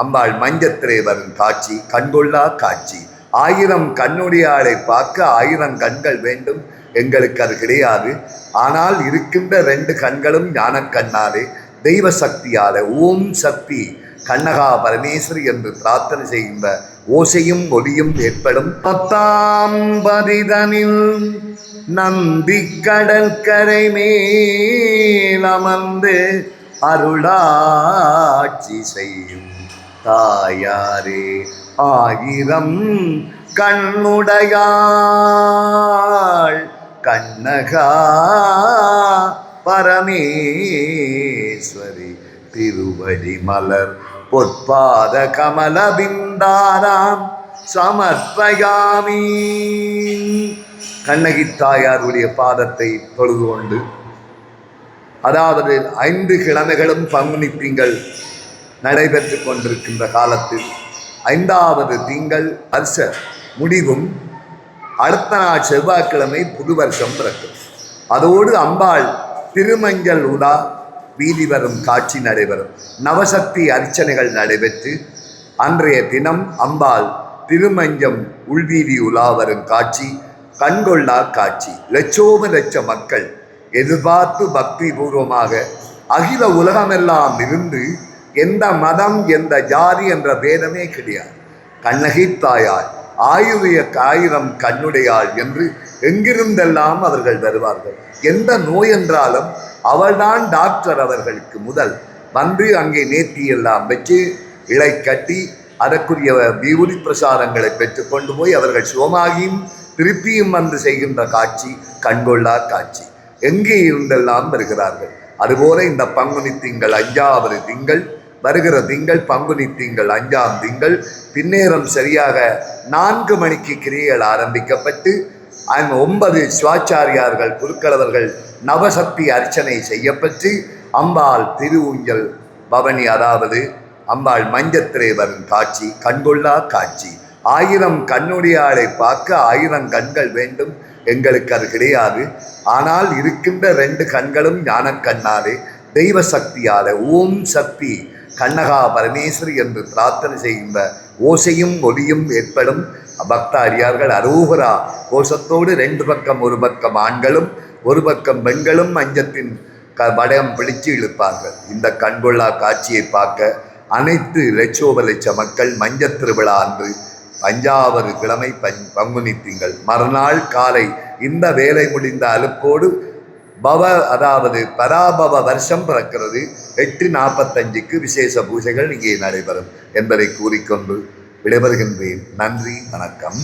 அம்பாள் மஞ்சத்திலே வரும் காட்சி கண்கொள்ளா காட்சி. 1000 கண்ணுடையாளை பார்க்க 1000 கண்கள் வேண்டும், எங்களுக்கு அது கிடையாது. ஆனால் இருக்கின்ற 2 கண்களும் ஞானக்கண்ணாலே தெய்வ சக்தியால ஓம் சக்தி கண்ணகா பரமேஸ்வரி என்று பிரார்த்தனை செய்கின்ற ஓசையும் ஒலியும் ஏற்படும். 10ஆம் பதிதனில் நந்தி கடற்கரை மேல் அமர்ந்து அருளாட்சி செய்யும் தாயாரே 1000 கண்ணுடையாள் கண்ணகா பரமேஸ்வரி திருவடி மலர் பொற்பாத கமல பிந்தாராம் சமர்ப்பயாமி. கண்ணகி தாயாருடைய பாதத்தை தொழுது கொண்டு, அதாவது 5 கிழமைகளும் பங்குனி திங்கள் நடைபெற்று கொண்டிருக்கின்ற காலத்தில் 5வது திங்கள் வருஷ முடிவும் அடுத்த நாள் செவ்வாய்க்கிழமை புது வருஷம் பிறக்கும். அதோடு அம்பாள் திருமஞ்சள் உலா வீதி வரும் காட்சி நடைபெறும். நவசக்தி அர்ச்சனைகள் நடைபெற்று அன்றைய தினம் அம்பாள் திருமஞ்சம் உள்வீதி உலா வரும் காட்சி கண்கொள்ளா காட்சி. லட்சோப லட்ச மக்கள் எதிர்பார்த்து பக்தி பூர்வமாக அகில உலகமெல்லாம் இருந்து எந்த மதம் எந்த ஜாதி என்ற பேதமே கிடையாது. கண்ணகி தாயார் 1000 கண்ணுடையாள் என்று எங்கிருந்தெல்லாம் அவர்கள் வருவார்கள். எந்த நோய் என்றாலும் அவள்தான் டாக்டர். அவர்களுக்கு முதல் வந்து அங்கே நேர்த்தியெல்லாம் வச்சு இலை கட்டி அதற்குரிய விபூதி பிரசாதங்களை பெற்று கொண்டு போய் அவர்கள் சுகமாகியும் திருப்பியும் வந்து செய்கின்ற காட்சி கண்கொள்ளா காட்சி. எங்கே இருந்தெல்லாம் வருகிறார்கள். அதுபோல இந்த பங்குனி திங்கள் 5வது திங்கள் வருகிற திங்கள் பங்குனி திங்கள் 5ஆம் திங்கள் பின்னேரம் சரியாக 4 மணிக்கு கிரியைகள் ஆரம்பிக்கப்பட்டு 9 சிவாச்சாரியார்கள் குருக்களவர்கள் நவசக்தி அர்ச்சனை செய்யப்பட்டு அம்பாள் திருஊஞ்சல் பவனி, அதாவது அம்பாள் மஞ்சத்திலே வரும் காட்சி கண்கொள்ளா காட்சி. 1000 கண்ணுடையாளை பார்க்க 1000 கண்கள் வேண்டும், எங்களுக்கு அது கிடையாது. ஆனால் இருக்கின்ற 2 கண்களும் ஞானக்கண்ணாலே தெய்வ சக்தியால ஓம் சக்தி கண்ணகா பரமேஸ்வரி என்று பிரார்த்தனை செய்கின்ற ஓசையும் ஒலியும் ஏற்படும். பக்த அடியார்கள் அரோகரா கோஷத்தோடு 2 பக்கம், ஒரு பக்கம் ஆண்களும் ஒரு பக்கம் பெண்களும் மஞ்சத்தின் வடம் பிடிச்சு இழுப்பார்கள். இந்த கண்கொள்ளா காட்சியை பார்க்க அனைத்து லட்சோப லட்ச மக்கள் மஞ்சத் திருவிழா அன்று 5வது கிழமை பங்குனி திங்கள் மறுநாள் காலை இந்த வேலை முடிந்த அலுப்போடு அதாவது பராபவ வருஷம் பிறக்கிறது. 8:45க்கு விசேஷ பூஜைகள் இங்கே நடைபெறும் என்பதை கூறிக்கொண்டு விடைபெறுகின்றேன். நன்றி, வணக்கம்.